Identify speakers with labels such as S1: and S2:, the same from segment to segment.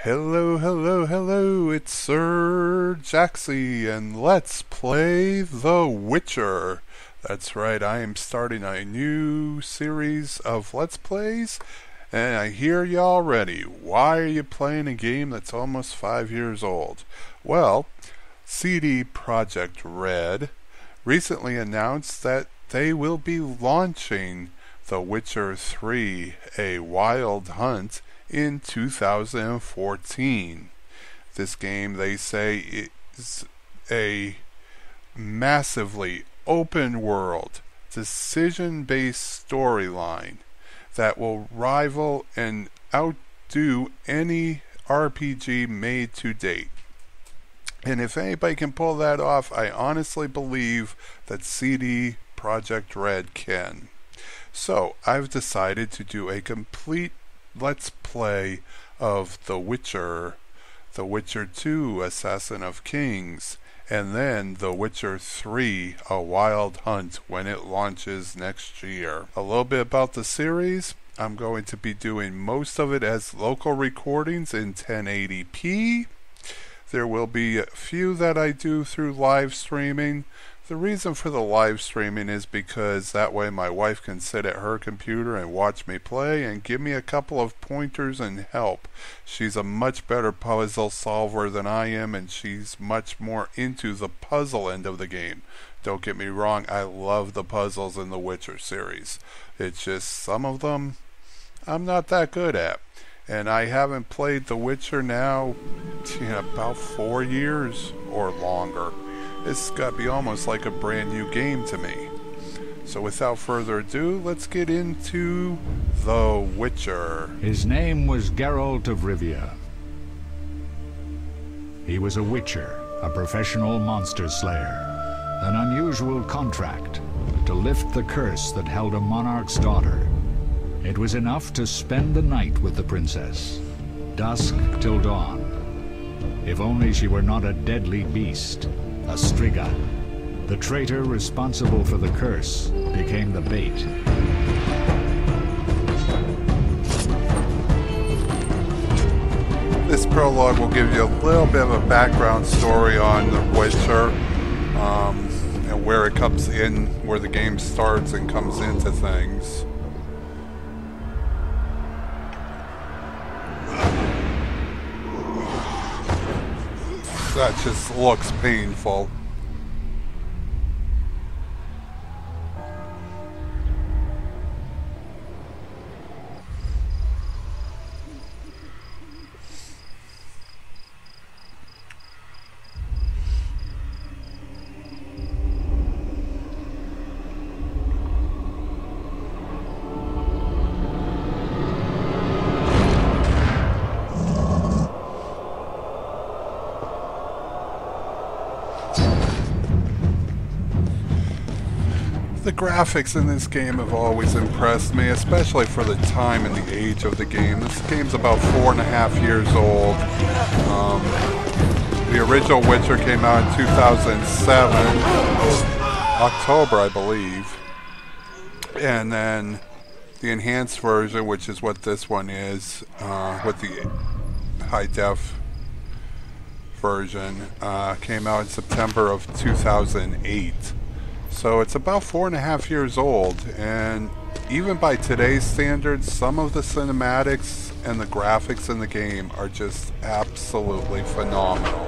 S1: Hello, hello, hello, it's Sir Jaxie, and let's play The Witcher. That's right, I am starting a new series of Let's Plays, and I hear you already. Why are you playing a game that's almost 5 years old? Well, CD Projekt Red recently announced that they will be launching The Witcher 3, A Wild Hunt, in 2014. This game, they say, is a massively open world, decision-based storyline that will rival and outdo any RPG made to date. And if anybody can pull that off, I honestly believe that CD Projekt Red can. So, I've decided to do a complete Let's Play of The Witcher 2, Assassin of Kings, and then The Witcher 3, A Wild Hunt, when it launches next year. A little bit about the series. I'm going to be doing most of it as local recordings in 1080p. There will be a few that I do through live streaming. The reason for the live streaming is because that way my wife can sit at her computer and watch me play and give me a couple of pointers and help. She's a much better puzzle solver than I am, and she's much more into the puzzle end of the game. Don't get me wrong, I love the puzzles in the Witcher series. It's just some of them I'm not that good at. And I haven't played The Witcher now in about 4 years or longer. It's got to be almost like a brand new game to me. So without further ado, let's get into The Witcher.
S2: His name was Geralt of Rivia. He was a witcher, a professional monster slayer. An unusual contract to lift the curse that held a monarch's daughter. It was enough to spend the night with the princess, dusk till dawn. If only she were not a deadly beast. A Striga. The traitor responsible for the curse became the bait.
S1: This prologue will give you a little bit of a background story on The Witcher, and where it comes in, where the game starts and comes into things. That just looks painful. The graphics in this game have always impressed me, especially for the time and the age of the game. This game's about 4.5 years old. The original Witcher came out in 2007, October, I believe. And then the enhanced version, which is what this one is, with the high-def version, came out in September of 2008. So it's about 4.5 years old, and even by today's standards, some of the cinematics and the graphics in the game are just absolutely phenomenal.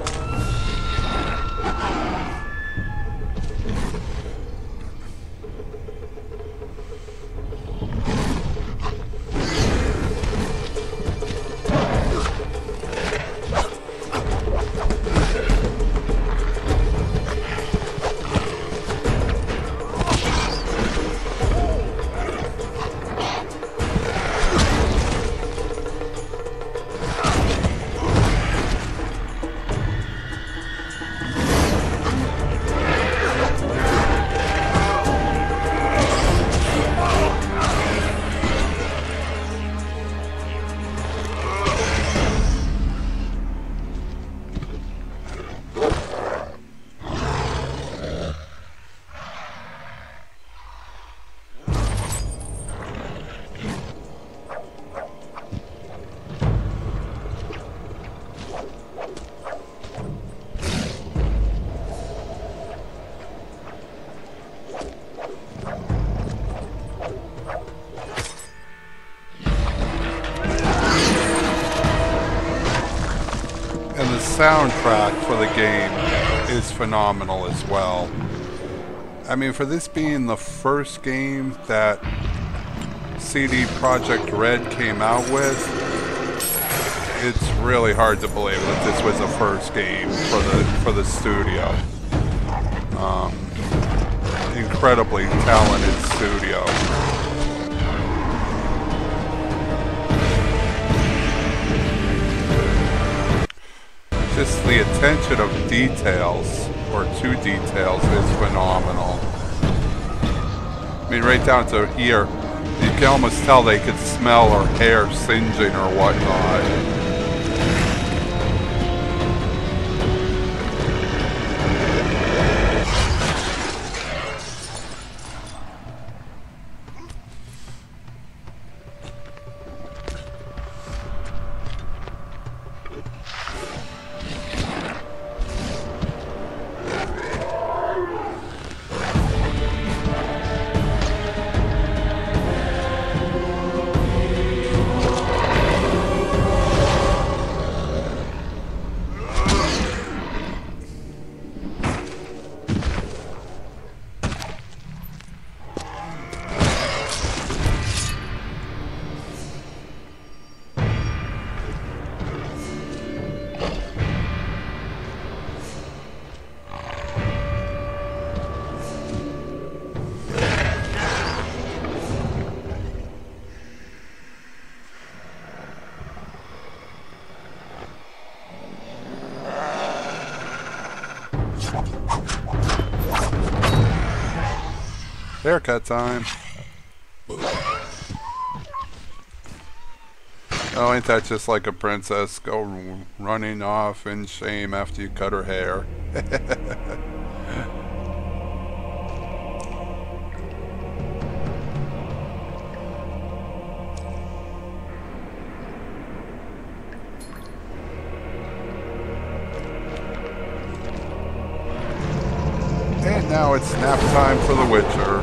S1: soundtrack for the game is phenomenal as well. I mean, for this being the first game that CD Projekt Red came out with, it's really hard to believe that this was the first game for the studio. Incredibly talented studio. Just the attention of details, or to details, is phenomenal. I mean, right down to here, you can almost tell they could smell her hair singeing or whatnot. Haircut time. Oh, ain't that just like a princess go running off in shame after you cut her hair? And now it's nap time for the Witcher.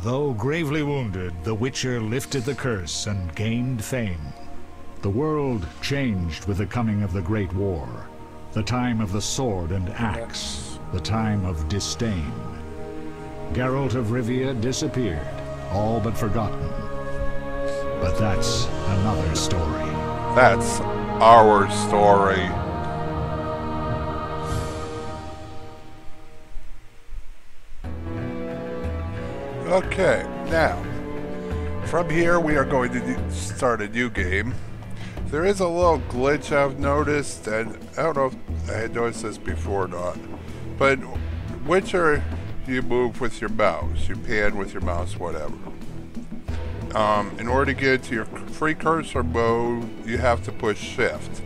S2: Though gravely wounded, the Witcher lifted the curse and gained fame. The world changed with the coming of the Great War, the time of the sword and axe, the time of disdain. Geralt of Rivia disappeared, all but forgotten. But that's another story.
S1: That's our story. Okay, now, from here we are going to start a new game. There is a little glitch I've noticed, and I don't know if I had noticed this before or not, but Witcher, you move with your mouse, you pan with your mouse, whatever. In order to get to your free cursor mode, you have to push shift.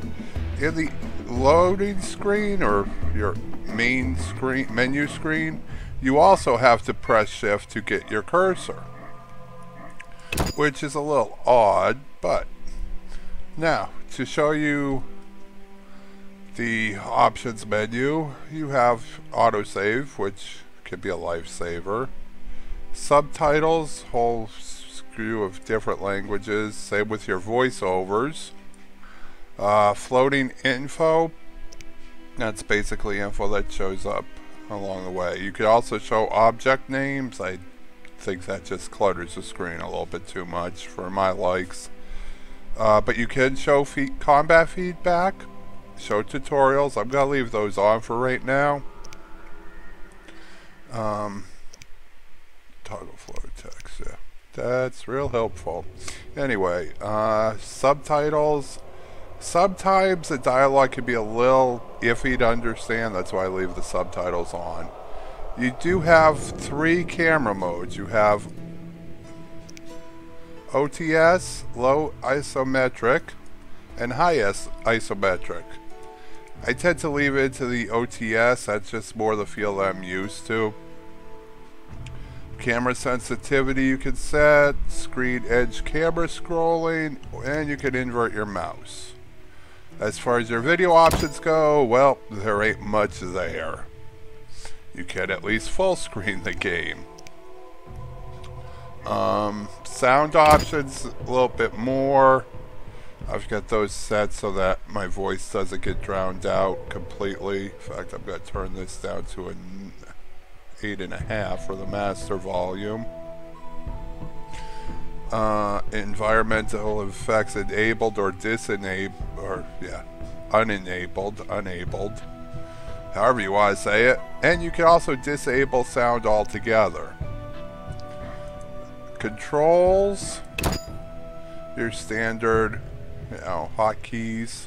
S1: In the loading screen, or your main screen, menu screen, you also have to press shift to get your cursor, which is a little odd, but now to show you the options menu, you have autosave, which can be a lifesaver, subtitles, whole slew of different languages, same with your voiceovers, floating info, that's basically info that shows up along the way. You could also show object names. I think that just clutters the screen a little bit too much for my likes. But you can show combat feedback, show tutorials. I'm going to leave those on for right now. Toggle flow text, yeah. That's real helpful. Anyway, subtitles. Sometimes the dialogue can be a little iffy to understand. That's why I leave the subtitles on. You do have 3 camera modes. You have OTS, low isometric, and high isometric. I tend to leave it to the OTS. That's just more the feel that I'm used to. Camera sensitivity you can set, screen edge camera scrolling, and you can invert your mouse. As far as your video options go, well, there ain't much there. You can at least full screen the game. Sound options, a little bit more. I've got those set so that my voice doesn't get drowned out completely. In fact, I'm going to turn this down to an 8.5 for the master volume. Environmental effects enabled or disenabled, or unenabled, however you want to say it. And you can also disable sound altogether. Controls, your standard, hotkeys,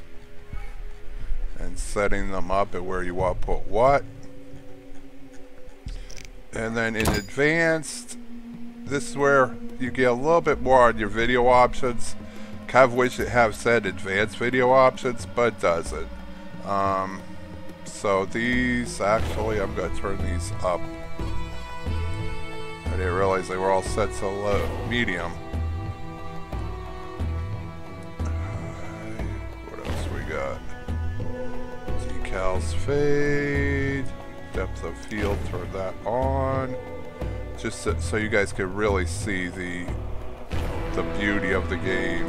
S1: and setting them up at where you want to put what. And then in advanced, this is where you get a little bit more on your video options. Kind of wish it had said advanced video options, but it doesn't. So these, actually, I'm going to turn these up. I didn't realize they were all set to low, medium. What else we got? Decals fade. Depth of field, turn that on. Just so you guys can really see the beauty of the game.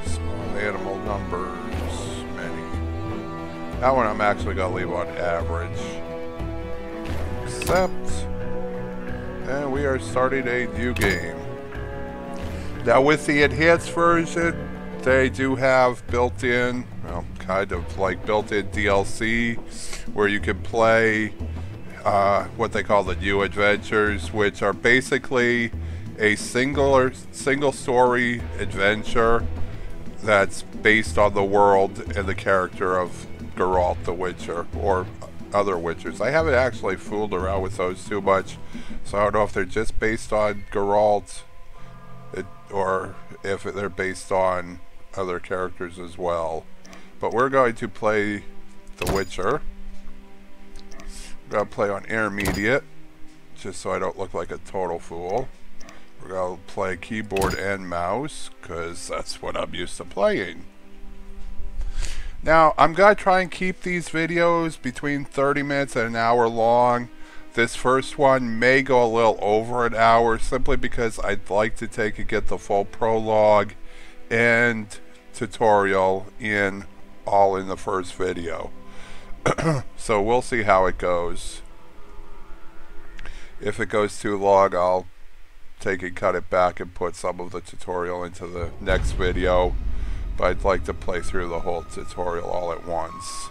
S1: Small animal numbers, many. That one I'm actually going to leave on average. Accept. And we are starting a new game. Now with the enhanced version, they do have built-in, well, kind of like built-in DLC where you can play what they call the new adventures, which are basically a single story adventure that's based on the world and the character of Geralt the Witcher, or other Witchers. I haven't actually fooled around with those too much, so I don't know if they're just based on Geralt or if they're based on other characters as well. But we're going to play the Witcher. We're going to play on intermediate, just so I don't look like a total fool. We're going to play keyboard and mouse, because that's what I'm used to playing. Now, I'm going to try and keep these videos between 30 minutes and an hour long. This first one may go a little over an hour, simply because I'd like to take and get the full prologue and tutorial all in the first video. So we'll see how it goes. If it goes too long, I'll take and cut it back and put some of the tutorial into the next video. But I'd like to play through the whole tutorial all at once.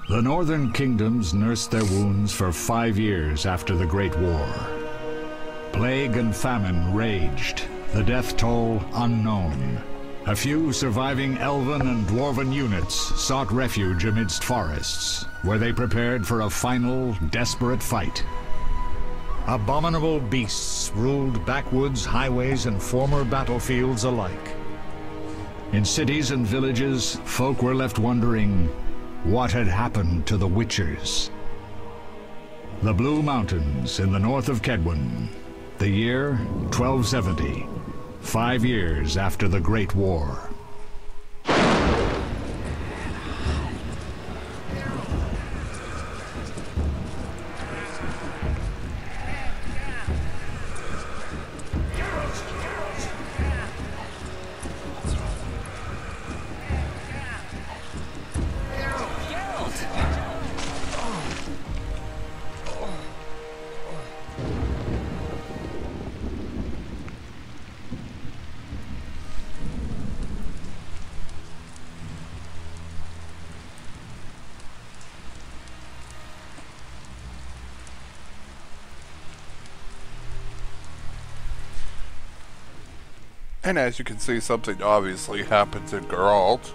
S2: The northern kingdoms nursed their wounds for 5 years after the Great War. Plague and famine raged, the death toll unknown. A few surviving elven and dwarven units sought refuge amidst forests, where they prepared for a final, desperate fight. Abominable beasts ruled backwoods, highways, and former battlefields alike. In cities and villages, folk were left wondering what had happened to the Witchers. The Blue Mountains in the north of Kedwen, the year 1270, 5 years after the Great War.
S1: And as you can see, something obviously happened to Geralt.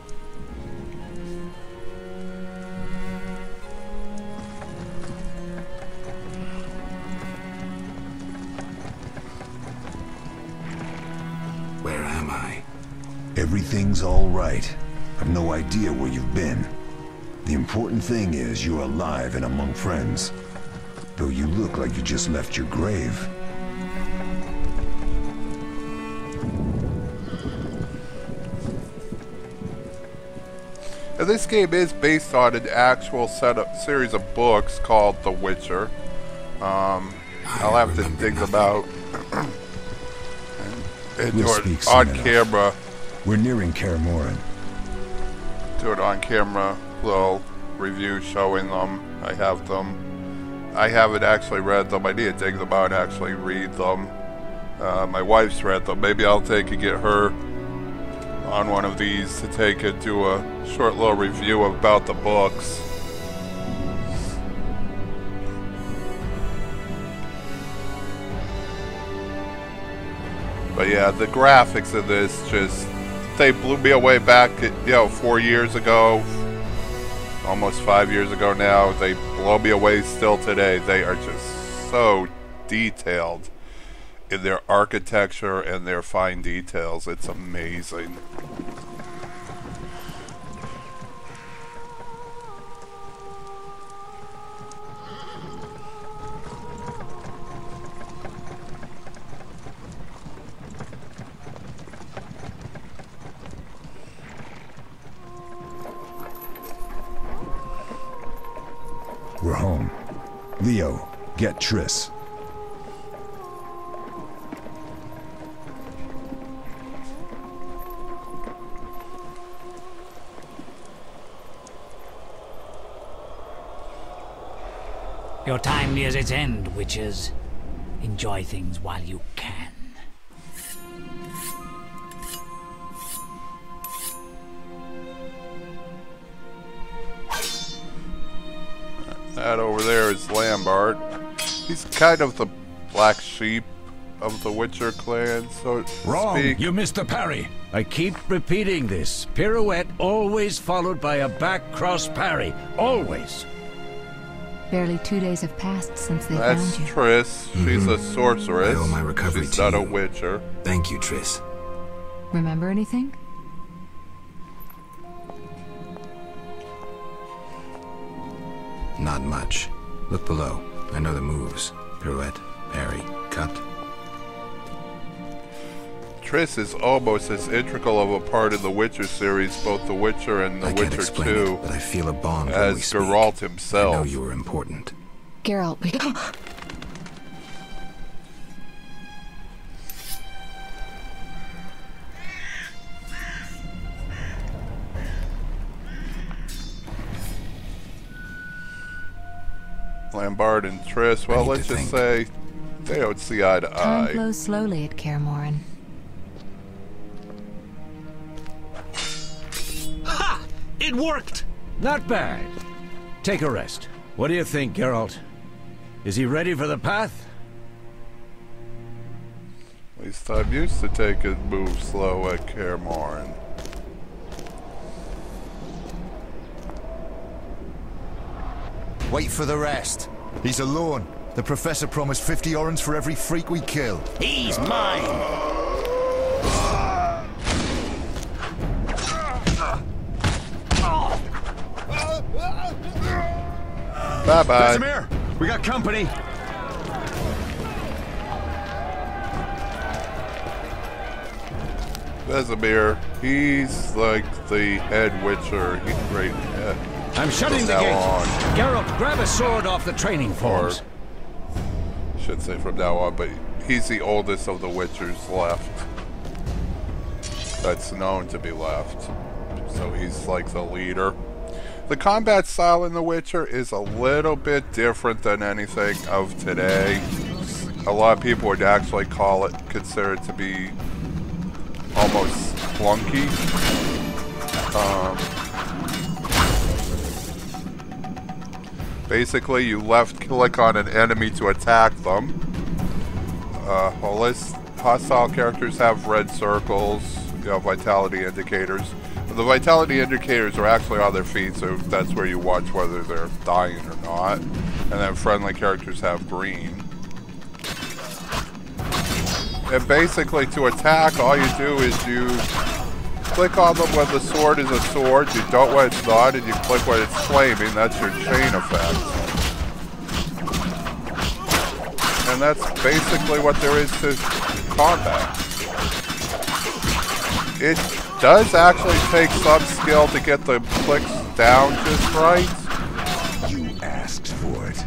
S3: Where am I?
S4: Everything's all right. I've no idea where you've been. The important thing is you're alive and among friends. Though you look like you just left your grave.
S1: Now, this game is based on an actual series of books called The Witcher. I'll have to dig them out and
S4: We'll
S1: do
S4: speak
S1: it
S4: soon
S1: on
S4: enough.
S1: camera.
S4: We're nearing Kaer.
S1: Do it on camera, little review showing them. I have them. I haven't actually read them. I need to dig them out and actually read them. My wife's read them. Maybe I'll take and get her on one of these to take and do a short little review about the books. But yeah, the graphics of this they blew me away back, 4 years ago, almost 5 years ago now. They blow me away still today. They are just so detailed in their architecture and their fine details. It's amazing.
S4: We're home. Leo, get Triss.
S5: Your time nears its end, witches. Enjoy things while you can.
S1: That over there is Lambert. He's kind of the black sheep of the Witcher clan, so to speak.
S6: You missed the parry. I keep repeating this. Pirouette always followed by a back cross parry. Always.
S7: Barely 2 days have passed since they
S1: That's
S7: found you.
S1: Triss. She's a sorceress.
S3: I owe my recovery
S1: She's
S3: to
S1: not a
S3: you.
S1: witcher.
S3: Thank you, Triss.
S7: Remember anything?
S3: Not much. Look below. I know the moves. Pirouette, parry, cut.
S1: Triss is almost as integral of a part of the Witcher series, both The Witcher and The
S3: I can't
S1: Witcher
S3: explain
S1: 2,
S3: it, but I feel a bond when
S1: as
S3: we speak.
S1: Geralt
S3: I
S1: himself.
S3: know you were important.
S7: Geralt, we...
S1: Lambert and Triss, well,
S3: need
S1: let's
S3: to
S1: just
S3: think.
S1: say they don't see eye to
S7: Time
S1: eye.
S7: flows slowly at Kaer Morhen.
S6: Ha! It worked! Not bad. Take a rest. What do you think, Geralt? Is he ready for the path?
S1: At least I'm used to taking moves slow at Kaer Morhen.
S8: Wait for the rest. He's alone. The professor promised 50 orens for every freak we kill.
S6: He's mine!
S1: Bye-bye.
S8: Casimir, we got company.
S1: Vesemir, he's like the head Witcher. He's great.
S6: I'm shutting the
S1: now
S6: gate.
S1: on.
S6: Geralt, grab a sword off the training
S1: Or,
S6: forms.
S1: should say from now on, but he's the oldest of the Witchers left. That's known to be left. So he's like the leader. The combat style in The Witcher is a little bit different than anything of today. A lot of people would actually consider it to be almost clunky. Basically, you left click on an enemy to attack them. hostile characters have red circles, vitality indicators. The vitality indicators are actually on their feet, so that's where you watch whether they're dying or not. And then friendly characters have green. And basically, to attack, all you do is you click on them when the sword is a sword, you don't when it's not, and you click when it's flaming. That's your chain effect. And that's basically what there is to combat. It does actually take some skill to get the clicks down just right.
S4: You asked for it.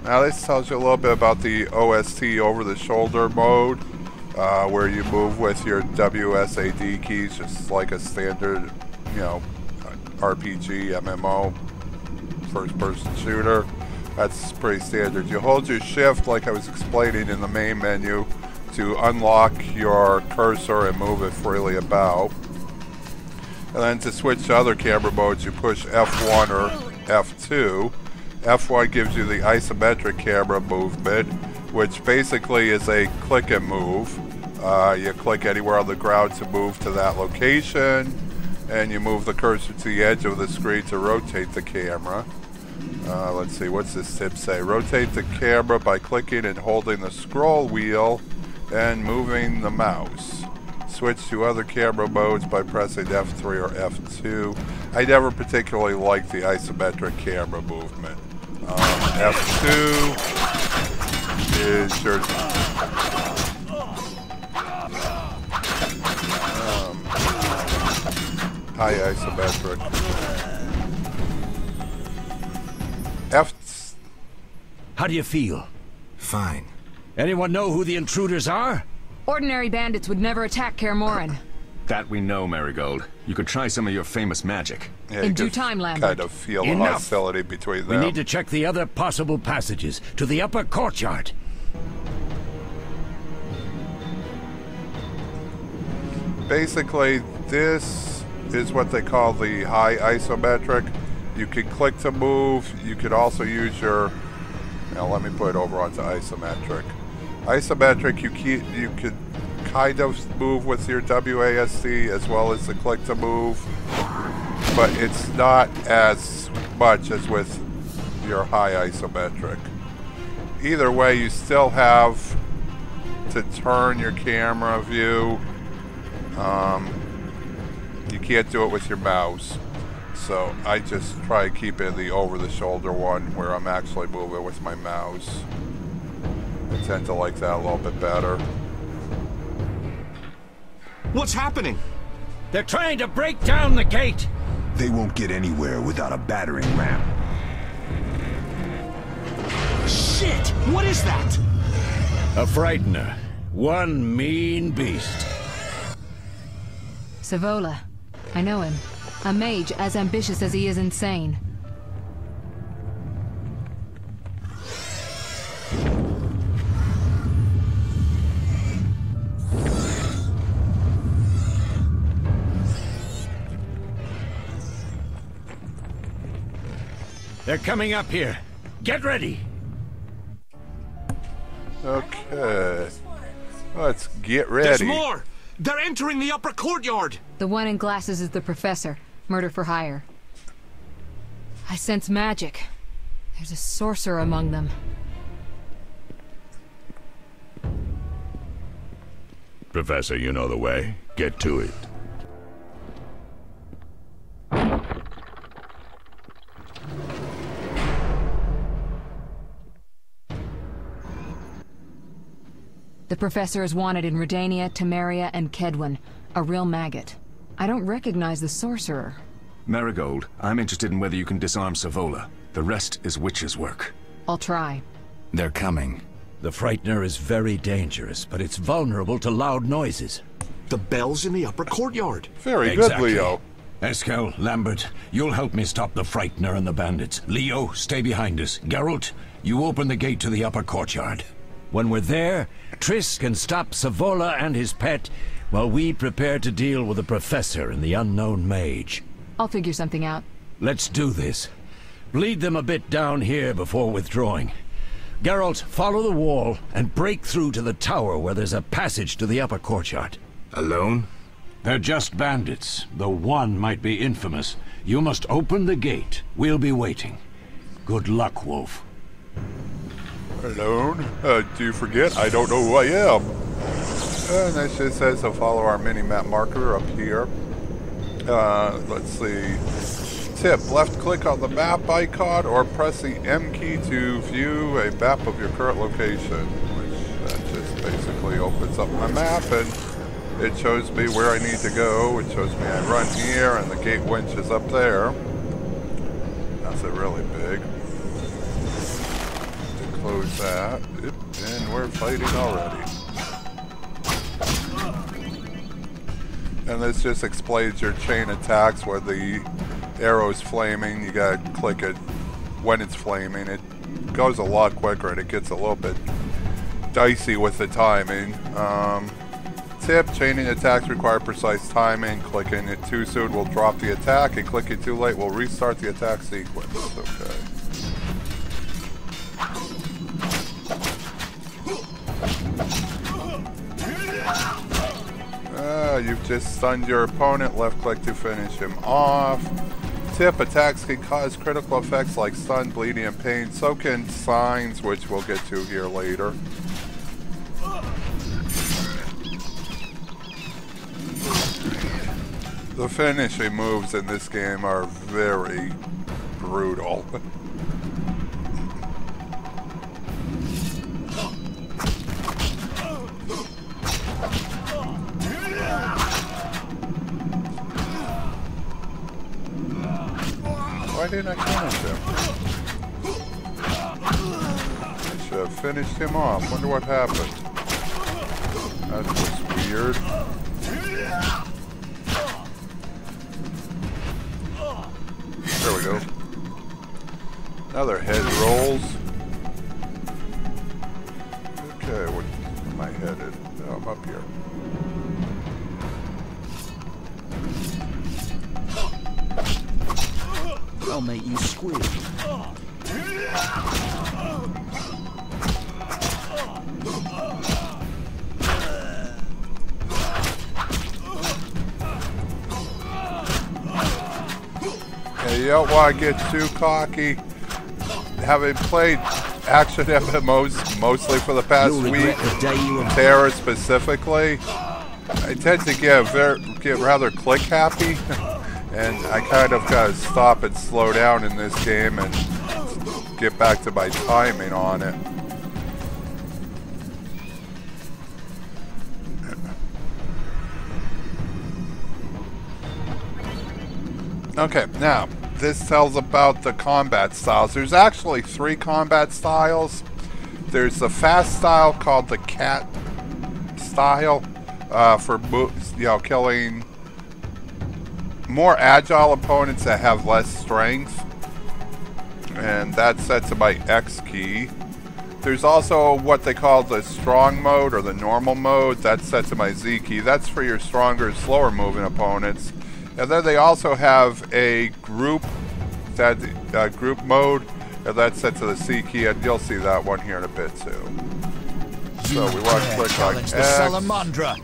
S1: Now this tells you a little bit about the OST over-the-shoulder mode, where you move with your WSAD keys, just like a standard, RPG, MMO, first-person shooter. That's pretty standard. You hold your shift, like I was explaining in the main menu, to unlock your cursor and move it freely about. And then to switch to other camera modes, you push F1 or F2. F1 gives you the isometric camera movement, which basically is a click and move. You click anywhere on the ground to move to that location, and you move the cursor to the edge of the screen to rotate the camera. Let's see, what's this tip say? Rotate the camera by clicking and holding the scroll wheel and moving the mouse. Switch to other camera modes by pressing F3 or F2. I never particularly liked the isometric camera movement. F2 is your high isometric.
S6: How do you feel?
S3: Fine.
S6: Anyone know who the intruders are?
S7: Ordinary bandits would never attack Kaer Morhen.
S9: That we know, Marigold. You could try some of your famous magic.
S1: Yeah,
S7: In due time, Lambert.
S1: Kind of feel the hostility between them.
S6: We need to check the other possible passages to the upper courtyard.
S1: Basically, this is what they call the high isometric. You can click to move. You could also use your... Now let me put it over onto isometric. Isometric, you could kind of move with your WASD as well as the click to move, but it's not as much as with your high isometric. Either way, you still have to turn your camera view. You can't do it with your mouse. So I just try to keep it the over-the-shoulder one where I'm actually moving with my mouse. I tend to like that a little bit better.
S9: What's happening?
S6: They're trying to break down the gate!
S4: They won't get anywhere without a battering ram.
S9: Shit! What is that?
S6: A frightener. One mean beast.
S7: Savola. I know him. A mage as ambitious as he is insane.
S6: They're coming up here. Get ready.
S1: Okay. Let's get ready.
S9: There's more! They're entering the upper courtyard!
S7: The one in glasses is the professor. Murder for hire. I sense magic. There's a sorcerer among them.
S2: Professor, you know the way. Get to it.
S7: The professor is wanted in Redania, Temeria, and Kedwen. A real maggot. I don't recognize the sorcerer.
S9: Marigold, I'm interested in whether you can disarm Savola. The rest is witch's work.
S7: I'll try.
S3: They're coming.
S6: The frightener is very dangerous, but it's vulnerable to loud noises.
S9: The bell's in the upper courtyard.
S1: Very
S6: Exactly.
S1: good, Leo.
S6: Eskel, Lambert, you'll help me stop the frightener and the bandits. Leo, stay behind us. Geralt, you open the gate to the upper courtyard. When we're there, Triss can stop Savola and his pet, while we prepare to deal with the professor and the unknown mage.
S7: I'll figure something out.
S6: Let's do this. Bleed them a bit down here before withdrawing. Geralt, follow the wall and break through to the tower where there's a passage to the upper courtyard.
S3: Alone?
S6: They're just bandits, though one might be infamous. You must open the gate. We'll be waiting. Good luck, Wolf.
S1: Alone? Do you forget? I don't know who I am. And it just says to follow our mini-map marker up here. Let's see. Tip, left click on the map icon or press the M key to view a map of your current location. Which just basically opens up my map and it shows me where I need to go. It shows me I run here and the gate winch is up there. That's it really big. To close that. And we're fighting already. And this just explains your chain attacks where the arrow's flaming. You gotta click it when it's flaming. It goes a lot quicker and it gets a little bit dicey with the timing. Tip, chaining attacks require precise timing. Clicking it too soon will drop the attack, and clicking too late will restart the attack sequence. Okay. You've just stunned your opponent. Left click to finish him off. Tip, attacks can cause critical effects like stun, bleeding, and pain. So can signs, which we'll get to here later. The finishing moves in this game are very brutal. Why didn't I finish him? I should have finished him off. Wonder what happened. That was weird. There we go. Another head rolls. Okay, where am I headed? Oh, I'm up here.
S10: I'll make you squeal.
S1: Yeah, you don't want to get too cocky. Having played action MMOs mostly for the past week, Terror specifically, I tend to get rather click happy. And I kind of gotta stop and slow down in this game and get back to my timing on it. Okay, now, this tells about the combat styles. There's actually 3 combat styles. There's the fast style called the cat style for killing more agile opponents that have less strength, and that's set to my X key. There's also what they call the strong mode or the normal mode. That's set to my Z key. That's for your stronger, slower moving opponents. And then they also have a group mode, and that's set to the C key, and you'll see that one here in a bit too. So we want to click on X.
S10: The Salamandra.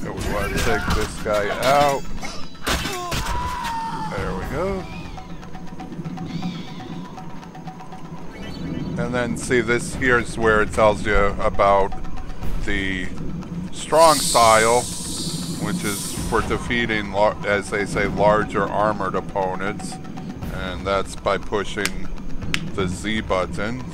S1: We want to take this guy out. There we go. And then see, this here's where it tells you about the strong style, which is for defeating, as they say, larger armored opponents. And that's by pushing the Z button.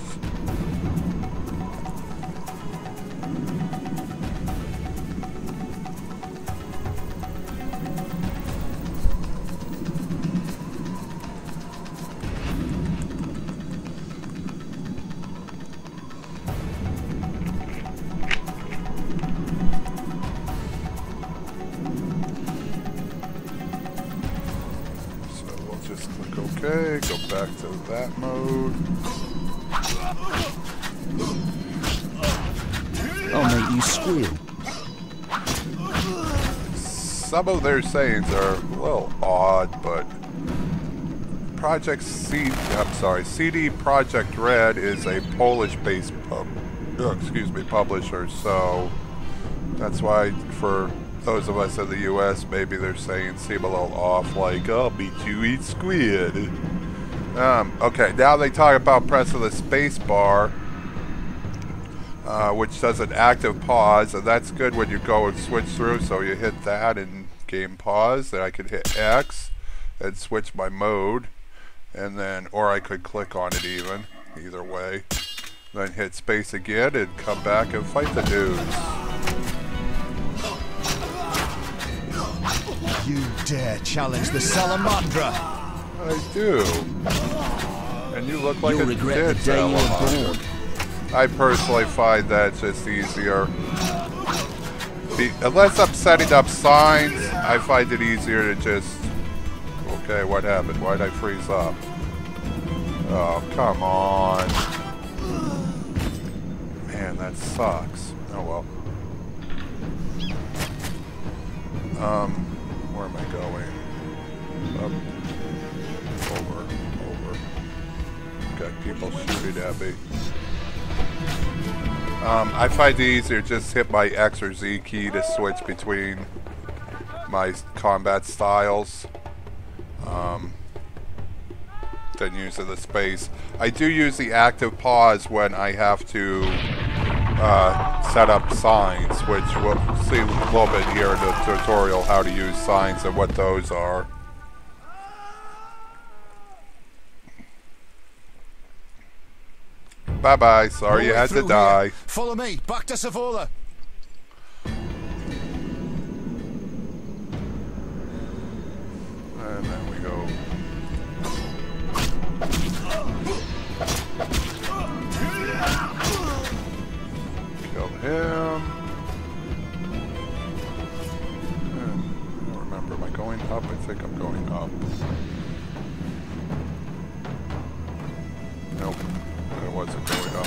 S1: Okay, go back to that mode.
S10: I'll make you squeal.
S1: some of their sayings are a little odd, but CD Projekt Red is a Polish-based publisher, so that's why for those of us in the U.S., maybe their sayings seem a little off, like, I'll beat you, eat squid. Okay, now they talk about pressing the space bar, which does an active pause, and that's good when you go and switch through, so you hit that and game pause, then I could hit X and switch my mode, and then, or I could click on it even, either way, then hit space again and come back and fight the dudes.
S10: You dare challenge the Salamandra?
S1: I do. And you look like
S10: You'll
S1: a
S10: regret
S1: dead
S10: the day you were
S1: Salamandra.
S10: born.
S1: I personally find that just easier. Unless I'm setting up signs, I find it easier to just... Okay, what happened? Why'd I freeze up? Oh, come on. Man, that sucks. Oh well. Where am I going? Up. Over. Got people shooting at me. I find it easier just hit my X or Z key to switch between my combat styles than using the space. I do use the active pause when I have to set up signs, which we'll see a little bit here in the tutorial how to use signs and what those are. Bye-bye. Sorry you had to die.
S8: Here. Follow me. Back to Savola.
S1: And then we go. Kill him. And I don't remember. Am I going up? I think I'm going up. Nope. It wasn't going up.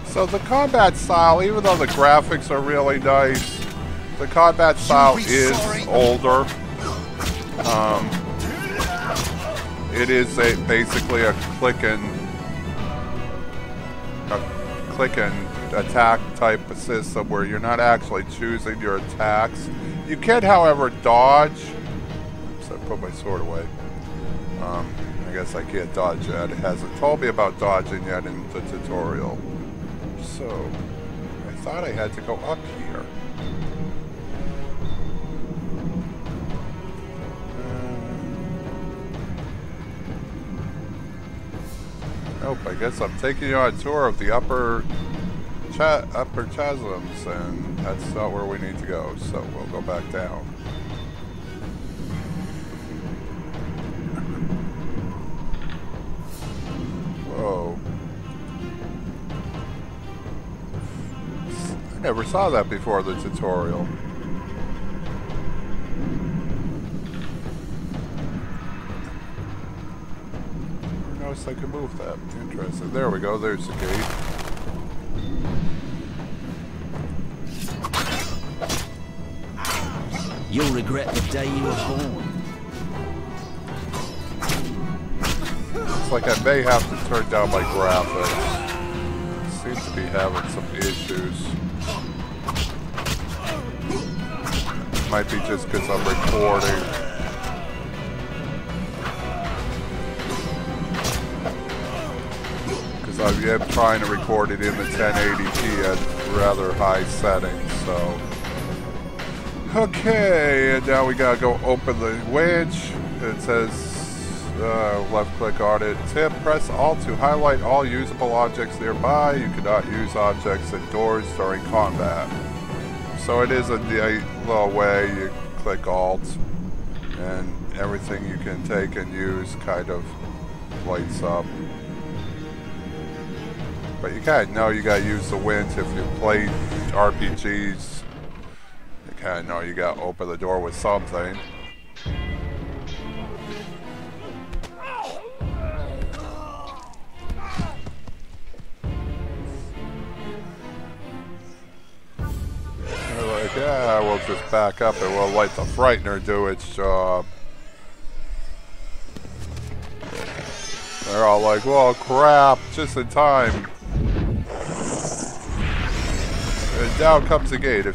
S1: So the combat style, even though the graphics are really nice, the combat style is older. It is basically a click and attack type of system where you're not actually choosing your attacks. You can, however, dodge. Oops, I put my sword away. I guess I can't dodge yet. It hasn't told me about dodging yet in the tutorial. So, I thought I had to go up here. Nope, I guess I'm taking you on a tour of the upper chasms, and that's not where we need to go, so we'll go back down. Whoa. I never saw that before the tutorial. I noticed I could move that. Interesting. There we go. There's the gate.
S10: You'll regret the day you were born.
S1: Looks like I may have to turn down my graphics. Seems to be having some issues. Might be just because I'm recording. Because I am trying to record it in the 1080p at rather high settings, so. Okay, and now we gotta go open the winch. It says left click on it. Tip, press Alt to highlight all usable objects nearby. You cannot use objects indoors during combat. So it is a little way. You click Alt and everything you can take and use kind of lights up. But you kind of know you gotta use the wint if you play RPGs. You kind of know you gotta open the door with something. They're like, yeah, we'll just back up and we'll let the Frightener do its job. They're all like, well, crap, just in time. And down comes the gate.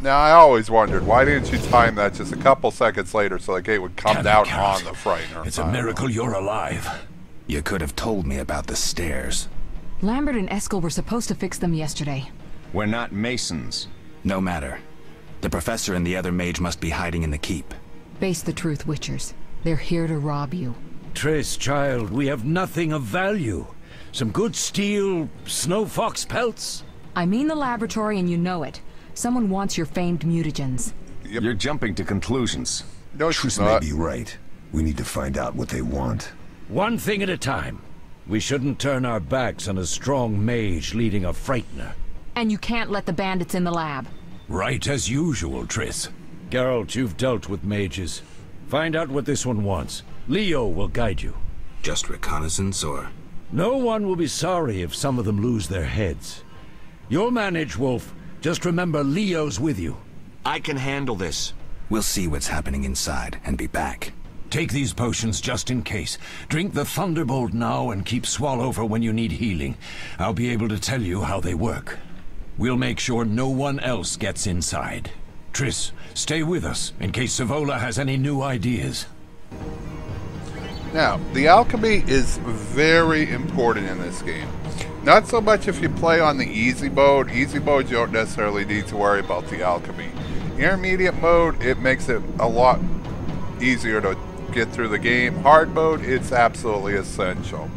S1: Now, I always wondered, why didn't you time that just a couple seconds later so the gate would come down on the Frightener?
S6: It's a miracle you're alive.
S3: You could have told me about the stairs.
S7: Lambert and Eskel were supposed to fix them yesterday.
S9: We're not masons.
S3: No matter. The professor and the other mage must be hiding in the keep.
S7: Face the truth, Witchers. They're here to rob you.
S6: Triss, child, we have nothing of value. Some good steel snow fox pelts?
S7: I mean the laboratory and you know it. Someone wants your famed mutagens.
S1: Yep.
S9: You're jumping to conclusions.
S1: No, she's
S4: Triss may
S1: not.
S4: be right. We need to find out what they want.
S6: One thing at a time. We shouldn't turn our backs on a strong mage leading a Frightener.
S7: And you can't let the bandits in the lab.
S6: Right as usual, Triss. Geralt, you've dealt with mages. Find out what this one wants. Leo will guide you.
S3: Just reconnaissance, or...?
S6: No one will be sorry if some of them lose their heads. You'll manage, Wolf. Just remember Leo's with you.
S3: I can handle this. We'll see what's happening inside and be back.
S6: Take these potions just in case. Drink the Thunderbolt now and keep Swallow for when you need healing. I'll be able to tell you how they work. We'll make sure no one else gets inside. Triss, stay with us in case Savola has any new ideas.
S1: Now, the alchemy is very important in this game. Not so much if you play on the easy mode. Easy mode, you don't necessarily need to worry about the alchemy. Intermediate mode, it makes it a lot easier to get through the game. Hard mode, it's absolutely essential.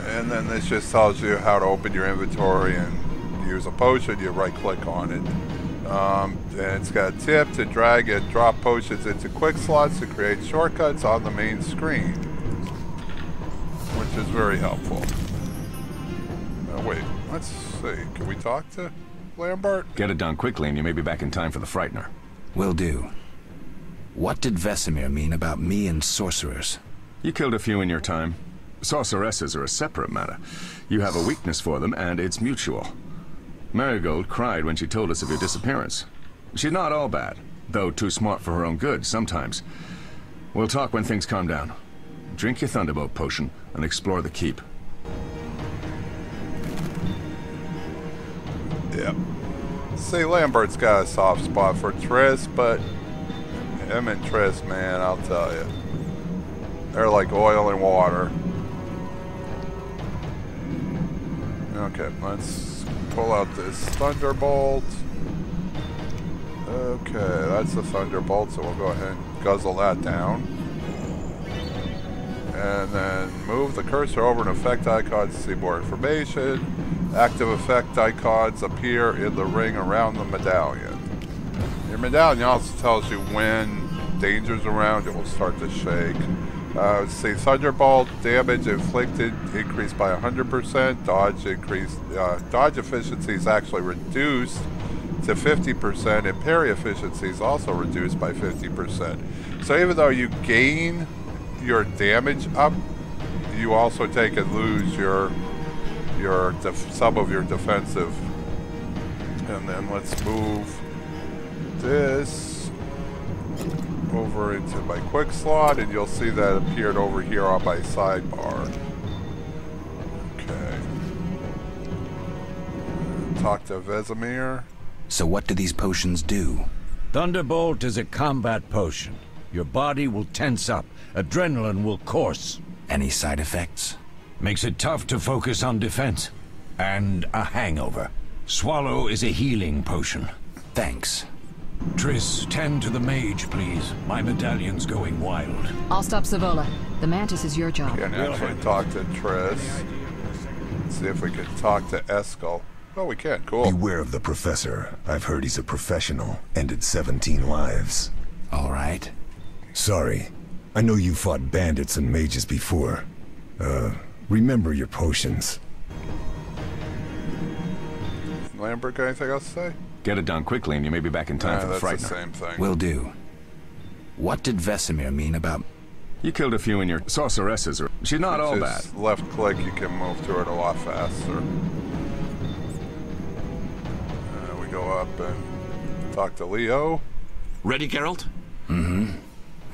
S1: And then this just tells you how to open your inventory and use a potion. You right click on it. And it's got a tip to drag and drop potions into quick slots to create shortcuts on the main screen, which is very helpful. Now wait, let's see. Can we talk to Lambert?
S9: Get it done quickly and you may be back in time for the Frightener.
S3: Will do. What did Vesemir mean about me and sorcerers?
S9: You killed a few in your time. Sorceresses are a separate matter. You have a weakness for them and it's mutual. Marigold cried when she told us of your disappearance. She's not all bad, though too smart for her own good sometimes. We'll talk when things calm down. Drink your Thunderbolt potion and explore the keep.
S1: Yep. See, Lambert's got a soft spot for Triss, but him and Triss, man, I'll tell you. They're like oil and water. Okay, let's pull out this Thunderbolt. Okay, that's the Thunderbolt, so we'll go ahead and guzzle that down. And then move the cursor over and effect icons to see more information. Active effect icons appear in the ring around the medallion. Your medallion also tells you when danger's around, it will start to shake. Let's see, Thunderbolt damage inflicted increased by 100%. Dodge increased. Dodge efficiency is actually reduced to 50%, and parry efficiency is also reduced by 50%. So even though you gain your damage up, you also take and lose some of your defensive. And then let's move this over into my quick slot, and you'll see that appeared over here on my sidebar. Okay. Talk to Vesemir.
S3: So what do these potions do?
S6: Thunderbolt is a combat potion. Your body will tense up. Adrenaline will course.
S3: Any side effects?
S6: Makes it tough to focus on defense. And a hangover. Swallow is a healing potion.
S3: Thanks.
S6: Triss, tend to the mage, please. My medallion's going wild.
S7: I'll stop Savola. The Mantis is your job.
S1: Can actually talk to Triss. Let's see if we can talk to Eskel. Oh, we can. Cool.
S4: Beware of the professor. I've heard he's a professional. Ended 17 lives.
S3: All right.
S4: Sorry. I know you fought bandits and mages before. Remember your potions.
S1: Lambert, got anything else to say?
S9: Get it done quickly and you may be back in time for the
S1: That's
S9: Frightener.
S1: the same thing.
S3: Will do. What did Vesemir mean about...
S9: You killed a few in your sorceresses. She's not all bad.
S1: Just left click, you can move through it a lot faster. We go up and talk to Leo.
S11: Ready, Geralt?
S3: Mm-hmm.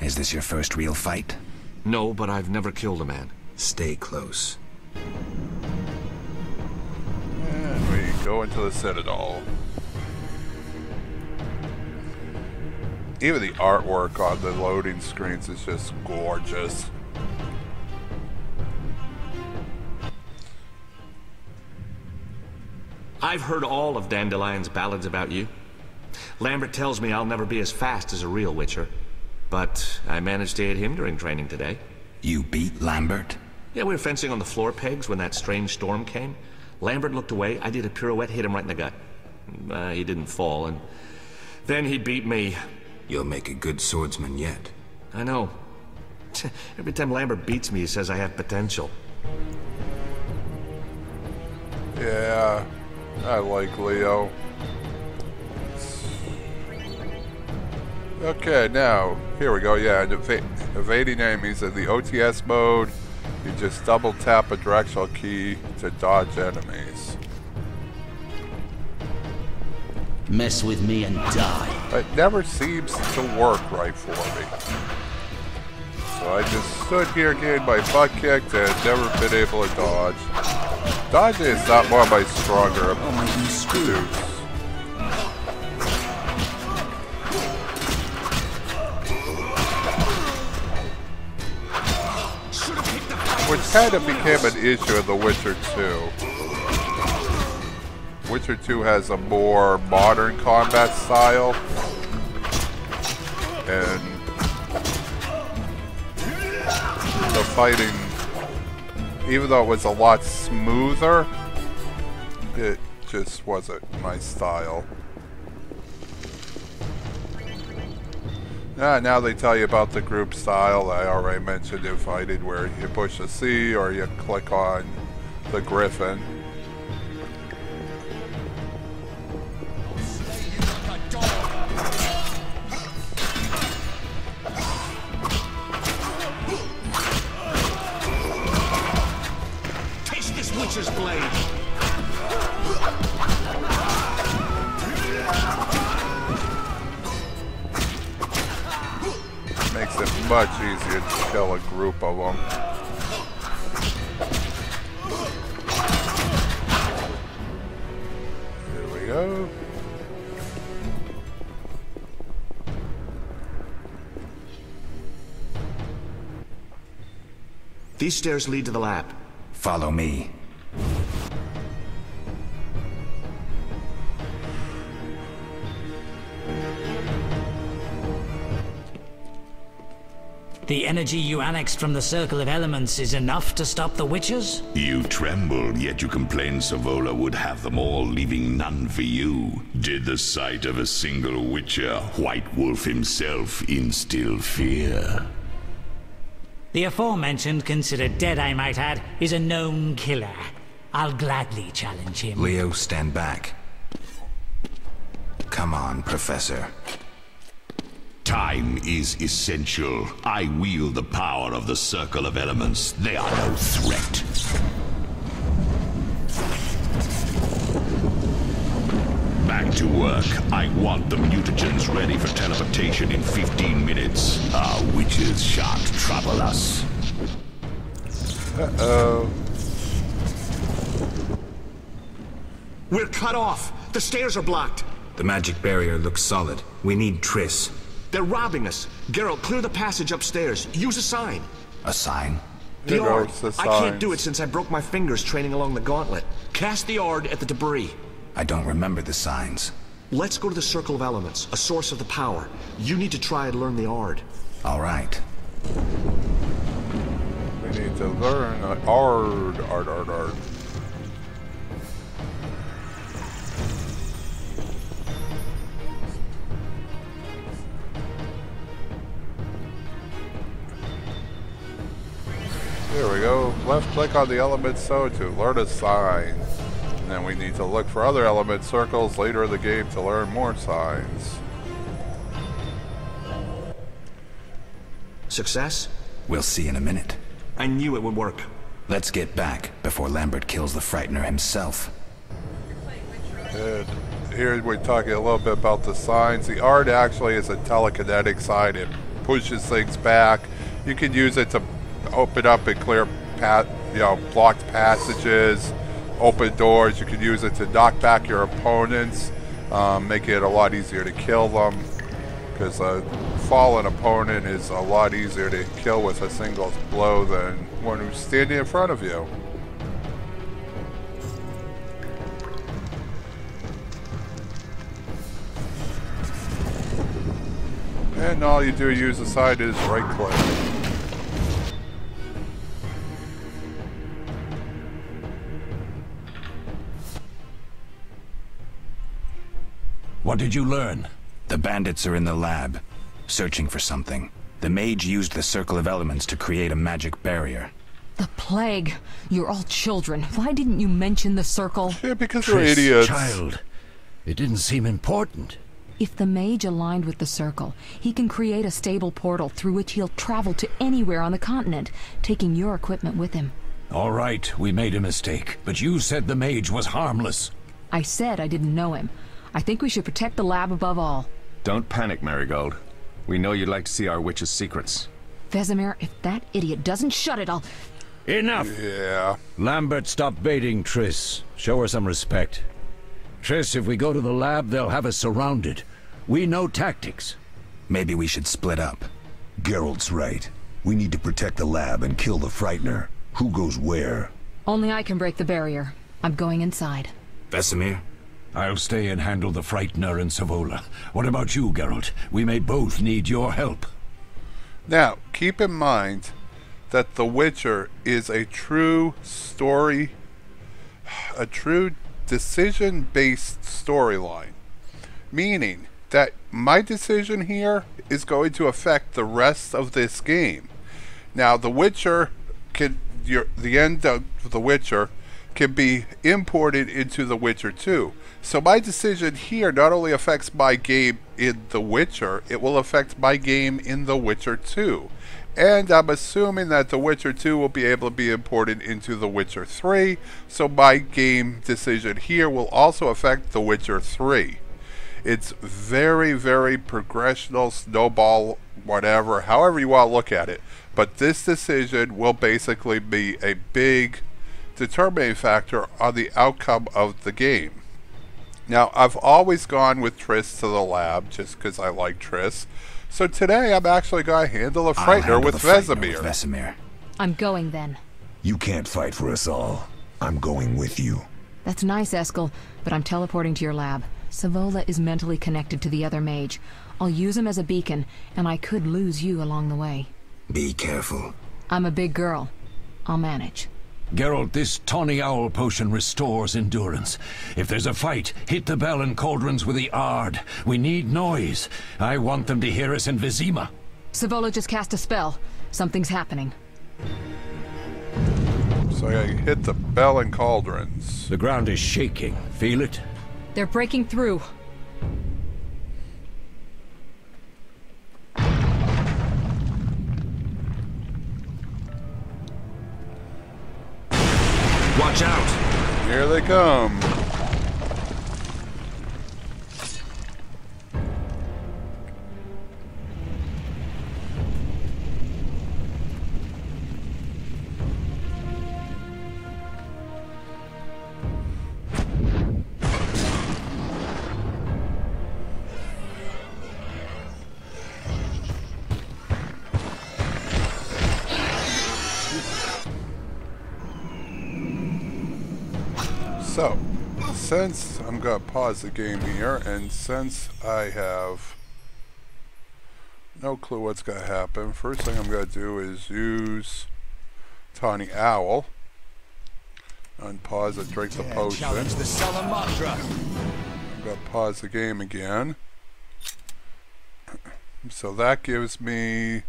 S3: Is this your first real fight?
S11: No, but I've never killed a man.
S3: Stay close.
S1: And we go into the Citadel. Even the artwork on the loading screens is just gorgeous.
S11: I've heard all of Dandelion's ballads about you. Lambert tells me I'll never be as fast as a real Witcher. But I managed to hit him during training today.
S3: You beat Lambert?
S11: Yeah, we were fencing on the floor pegs when that strange storm came. Lambert looked away, I did a pirouette, hit him right in the gut. He didn't fall, and then he beat me.
S3: You'll make a good swordsman yet.
S11: I know. Every time Lambert beats me, he says I have potential.
S1: Yeah, I like Leo. Okay, now, here we go, yeah, evading enemies in the OTS mode, you just double tap a directional key to dodge enemies.
S10: Mess with me and die.
S1: It never seems to work right for me. So I just stood here getting my butt kicked and never been able to dodge. Dodging is not one of my stronger suits. Which kind of became an issue in The Witcher 2. Witcher 2 has a more modern combat style, and the fighting, even though it was a lot smoother, it just wasn't my style. Now they tell you about the group style I already mentioned in fighting, where you push a C or you click on the griffin.
S11: Taste this Witcher's blade!
S1: Makes it much easier to kill a group of them. Here we go.
S11: These stairs lead to the lab.
S3: Follow me.
S5: The energy you annexed from the Circle of Elements is enough to stop the Witchers?
S12: You trembled, yet you complained Savola would have them all, leaving none for you. Did the sight of a single Witcher, White Wolf himself, instill fear?
S5: The aforementioned, considered dead I might add, is a known killer. I'll gladly challenge him.
S3: Leo, stand back. Come on, Professor.
S12: Time is essential. I wield the power of the Circle of Elements. They are no threat. Back to work. I want the mutagens ready for teleportation in 15 minutes. Our witches shan't trouble us.
S1: Uh-oh.
S11: We're cut off! The stairs are blocked!
S3: The magic barrier looks solid. We need Triss.
S11: They're robbing us. Geralt, clear the passage upstairs. Use a sign.
S3: A sign?
S11: The
S1: Here
S11: Ard.
S1: goes the
S11: I can't
S1: signs.
S11: do it since I broke my fingers training along the gauntlet. Cast the Ard at the debris.
S3: I don't remember the signs.
S11: Let's go to the Circle of Elements, a source of the power. You need to try and learn the Ard.
S3: All right.
S1: We need to learn Ard. There we go. Left click on the element so to learn a sign. And then we need to look for other element circles later in the game to learn more signs.
S11: Success?
S3: We'll see in a minute.
S11: I knew it would work.
S3: Let's get back before Lambert kills the Frightener himself.
S1: And here we're talking a little bit about the signs. The art actually is a telekinetic sign. It pushes things back. You can use it to open up and clear blocked passages, open doors. You can use it to knock back your opponents, make it a lot easier to kill them, because a fallen opponent is a lot easier to kill with a single blow than one who's standing in front of you. And all you do use the side is right click.
S6: What did you learn?
S3: The bandits are in the lab, searching for something. The mage used the circle of elements to create a magic barrier.
S7: The plague. You're all children. Why didn't you mention the circle?
S1: Yeah, because we're idiots.
S6: Child, it didn't seem important.
S7: If the mage aligned with the circle, he can create a stable portal through which he'll travel to anywhere on the continent, taking your equipment with him.
S6: All right, we made a mistake, but you said the mage was harmless.
S7: I said I didn't know him. I think we should protect the lab above all.
S9: Don't panic, Marigold. We know you'd like to see our witch's secrets.
S7: Vesemir, if that idiot doesn't shut it, I'll...
S6: Enough!
S1: Yeah.
S6: Lambert, stop baiting Triss. Show her some respect. Triss, if we go to the lab, they'll have us surrounded. We know tactics.
S3: Maybe we should split up.
S4: Geralt's right. We need to protect the lab and kill the Frightener. Who goes where?
S7: Only I can break the barrier. I'm going inside.
S3: Vesemir?
S6: I'll stay and handle the Frightener and Savola. What about you, Geralt? We may both need your help.
S1: Now, keep in mind that The Witcher is a true story, a true decision-based storyline. Meaning that my decision here is going to affect the rest of this game. Now, The Witcher the end of The Witcher can be imported into The Witcher 2. So my decision here not only affects my game in The Witcher, it will affect my game in The Witcher 2. And I'm assuming that The Witcher 2 will be able to be imported into The Witcher 3, so my game decision here will also affect The Witcher 3. It's very, very progressional, snowball, whatever, however you want to look at it. But this decision will basically be a big determining factor on the outcome of the game. Now, I've always gone with Triss to the lab just because I like Triss. So today I'm actually going to handle a Frightener with Vesemir.
S7: I'm going then.
S4: You can't fight for us all. I'm going with you.
S7: That's nice, Eskel, but I'm teleporting to your lab. Savola is mentally connected to the other mage. I'll use him as a beacon, and I could lose you along the way.
S3: Be careful.
S7: I'm a big girl. I'll manage.
S6: Geralt, this tawny owl potion restores endurance. If there's a fight, hit the bell and cauldrons with the Ard. We need noise. I want them to hear us in Vizima.
S7: Savola just cast a spell. Something's happening.
S1: So I hit the bell and cauldrons.
S6: The ground is shaking. Feel it?
S7: They're breaking through.
S11: Watch out!
S1: Here they come. So, since I'm going to pause the game here, and since I have no clue what's going to happen, first thing I'm going to do is use Tawny Owl. Unpause and drink the potion. I'm going to pause the game again. So that gives me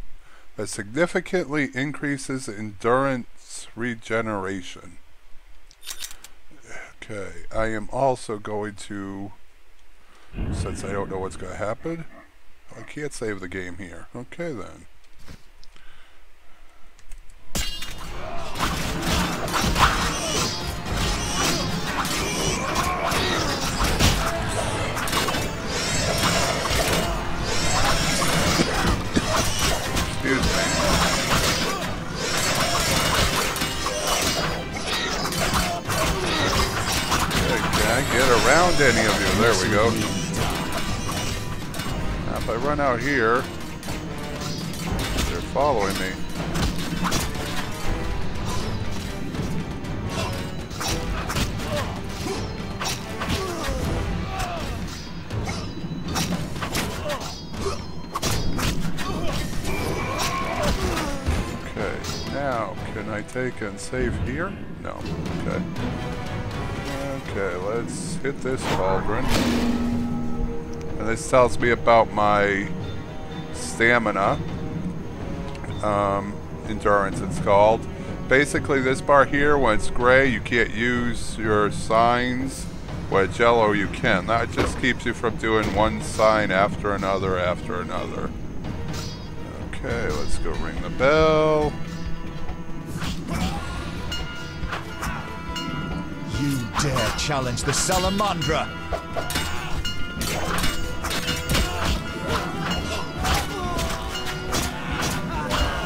S1: that significantly increases endurance regeneration. Okay, I am also going to, since I don't know what's going to happen, I can't save the game here. Okay then. Excuse me. Okay, can't get around any of you. There we go. Now if I run out here, they're following me. Now, can I take and save here? No. Okay. Okay, let's hit this cauldron. And this tells me about my stamina. Endurance, it's called. Basically, this bar here, when it's gray, you can't use your signs. When it's yellow, you can. That just keeps you from doing one sign after another after another. Okay, let's go ring the bell.
S8: You dare challenge the Salamandra!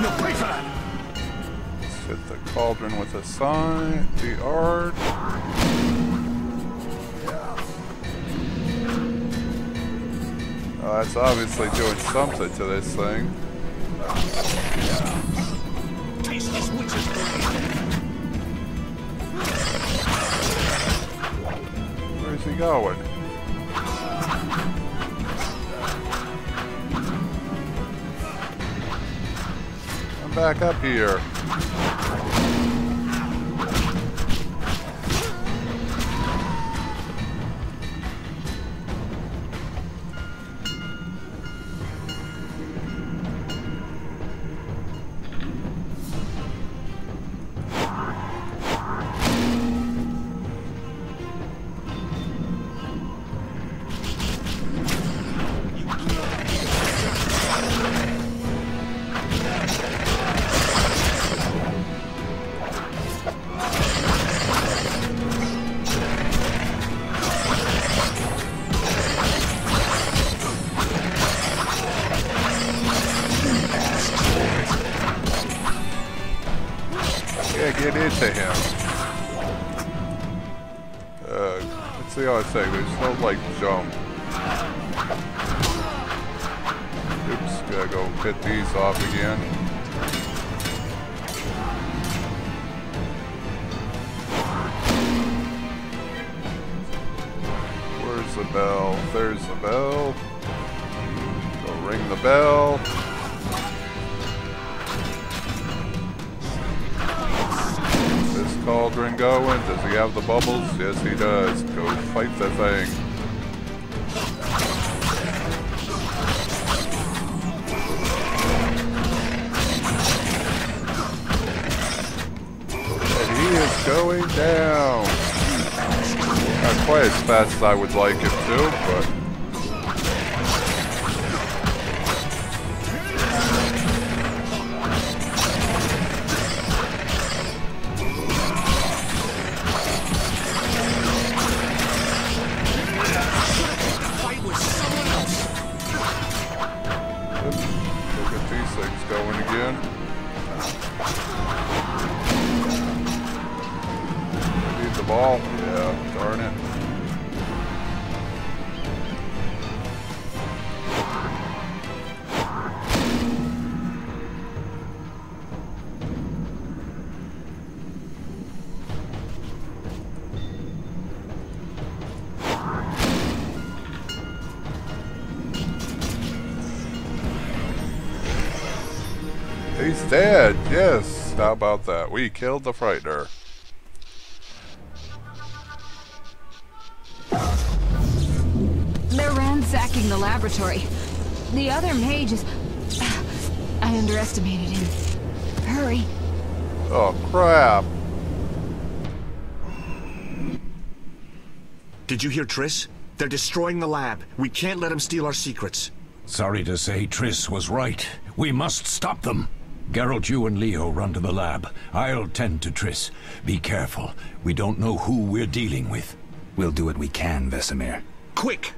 S6: You'll pay for that!
S1: Let's hit the cauldron with a sign, the art. Oh, that's obviously doing something to this thing.
S6: Taste this witch's blade!
S1: Where's he going? I'm back up here. Get into him. Let's see how I say. There's no like jump. Oops, gotta go hit these off again. Where's the bell? There's the bell. Go ring the bell. Cauldron going? Does he have the bubbles? Yes, he does. Go fight the thing. And he is going down. Not quite as fast as I would like him to, but... Ball? Yeah, darn it. He's dead, yes. How about that? We killed the Frightener.
S7: They're ransacking the laboratory. The other mage is... I underestimated him. Hurry.
S1: Oh, crap.
S11: Did you hear Triss? They're destroying the lab. We can't let them steal our secrets.
S6: Sorry to say, Triss was right. We must stop them. Geralt, you and Leo run to the lab. I'll tend to Triss. Be careful. We don't know who we're dealing with.
S3: We'll do what we can, Vesemir.
S11: Quick!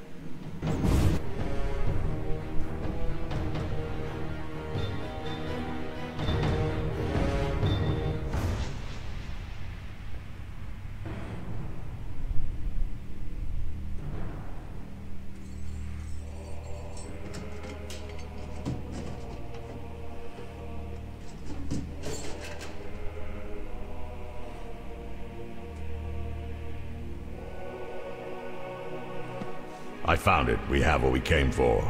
S12: I found it. We have what we came for.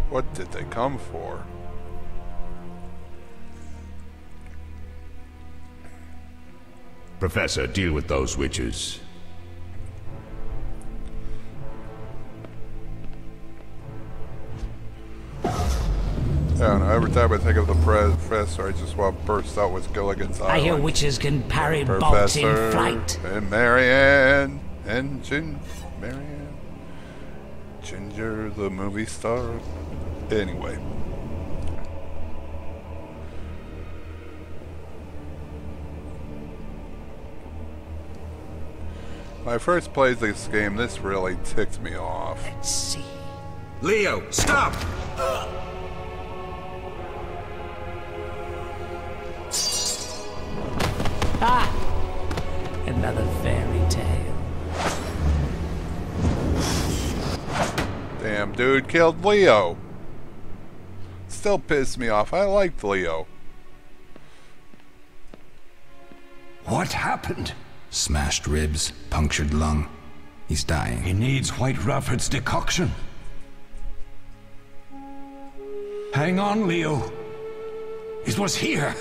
S1: What did they come for?
S12: Professor, deal with those witches.
S1: I don't know, every time I think of the professor, I just want to burst out with Gilligan's Island.
S5: I hear witches can parry bolts in flight.
S1: And Marianne, and Marianne. Ginger, the movie star. Anyway. When I first played this game, this really ticked me off.
S5: Let's see.
S6: Leo, stop!
S5: Ah! Another fairy tale.
S1: Damn dude killed Leo. Still pissed me off. I liked Leo.
S6: What happened?
S3: Smashed ribs, punctured lung. He's dying.
S6: He needs White Rafford's decoction. Hang on, Leo. It was here.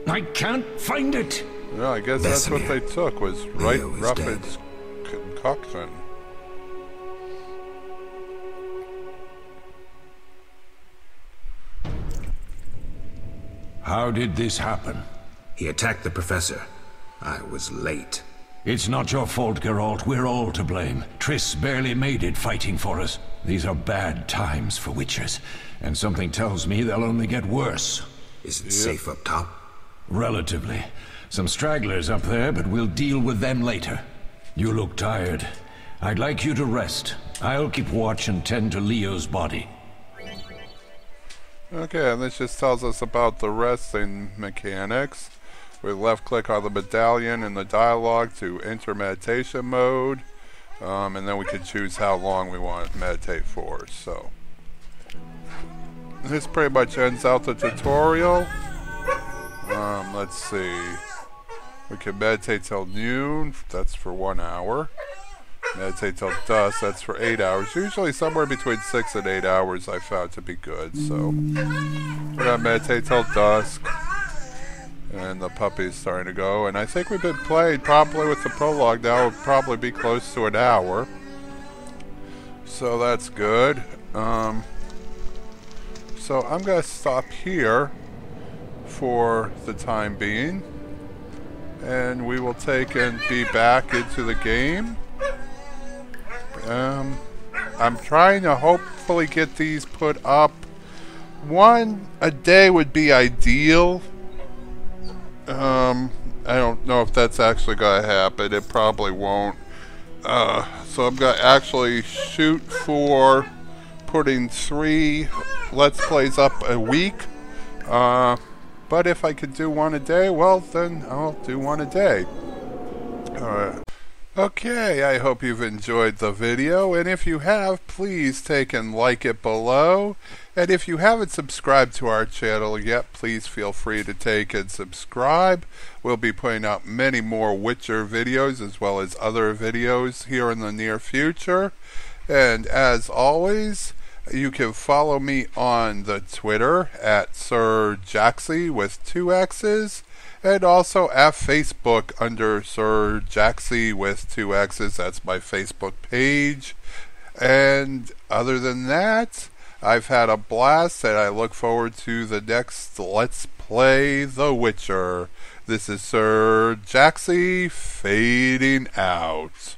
S6: I can't find it.
S1: No, I guess that's what they took, was White Rafford's concoction.
S6: How did this happen?
S3: He attacked the professor. I was late.
S6: It's not your fault, Geralt. We're all to blame. Triss barely made it fighting for us. These are bad times for witchers, and something tells me they'll only get worse.
S3: Is it safe up top?
S6: Relatively. Some stragglers up there, but we'll deal with them later. You look tired. I'd like you to rest. I'll keep watch and tend to Leo's body.
S1: Okay, and this just tells us about the resting mechanics. We left click on the medallion in the dialogue to enter meditation mode. And then we can choose how long we want to meditate for. So this pretty much ends out the tutorial. Let's see. We can meditate till noon. That's for 1 hour. Meditate till dusk. That's for 8 hours. Usually somewhere between 6 and 8 hours I found to be good. So we're gonna meditate till dusk. And the puppy's starting to go. And I think we've been playing probably with the prologue now. It'll probably be close to an hour. So that's good. So I'm going to stop here for the time being. And we will take and be back into the game. I'm trying to hopefully get these put up. One a day would be ideal. I don't know if that's actually going to happen. It probably won't. So I'm going to actually shoot for putting 3 Let's Plays up a week. But if I could do one a day, well, then I'll do one a day. Okay, I hope you've enjoyed the video, and if you have, please take and like it below. And if you haven't subscribed to our channel yet, please feel free to take and subscribe. We'll be putting out many more Witcher videos as well as other videos here in the near future. And as always, You can follow me on the Twitter at Sir Jaxie with 2 X's, and also at Facebook under Sir Jaxie with 2 X's. That's my Facebook page. And other than that, I've had a blast, and I look forward to the next Let's Play The Witcher. This is Sir Jaxie fading out.